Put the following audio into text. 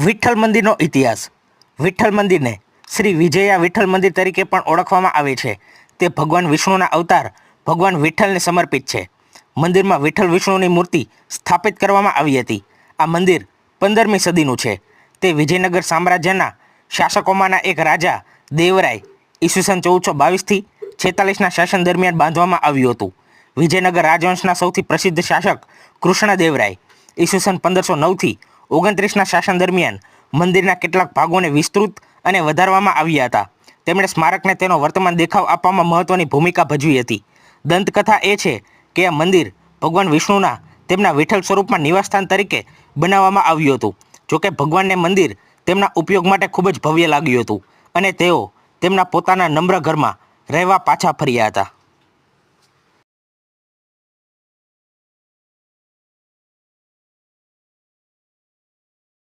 વિઠ્ઠલ મંદિરનો ઇતિહાસ. વિઠ્ઠલ મંદિરને શ્રી વિજયા વિઠ્ઠલ મંદિર તરીકે પણ ઓળખવામાં આવે છે. તે ભગવાન વિષ્ણુના અવતાર ભગવાન વિઠ્ઠલને સમર્પિત છે. મંદિરમાં વિઠ્ઠલ વિષ્ણુની મૂર્તિ સ્થાપિત કરવામાં આવી હતી. આ મંદિર 15મી સદીનું છે. તે વિજયનગર સામ્રાજ્યના શાસકોમાંના એક રાજા દેવરાય ઈસવીસન 1422થી 46ના શાસન દરમિયાન બાંધવામાં આવ્યું હતું. વિજયનગર રાજવંશના સૌથી પ્રસિદ્ધ શાસક કૃષ્ણદેવરાય ઈસવીસન 1509થી 29ના શાસન દરમિયાન મંદિરના કેટલાક ભાગોને વિસ્તૃત અને વધારવામાં આવ્યા હતા. તેમણે સ્મારકને તેનો વર્તમાન દેખાવ આપવામાં મહત્વની ભૂમિકા ભજવી હતી. દંતકથા એ છે કે આ મંદિર ભગવાન વિષ્ણુના તેમના વિઠ્ઠલ સ્વરૂપમાં નિવાસસ્થાન તરીકે બનાવવામાં આવ્યું હતું. જોકે ભગવાનને મંદિર તેમના ઉપયોગ માટે ખૂબ જ ભવ્ય લાગ્યું હતું અને તેઓ તેમના પોતાના નમ્ર ઘરમાં રહેવા પાછા ફર્યા હતા.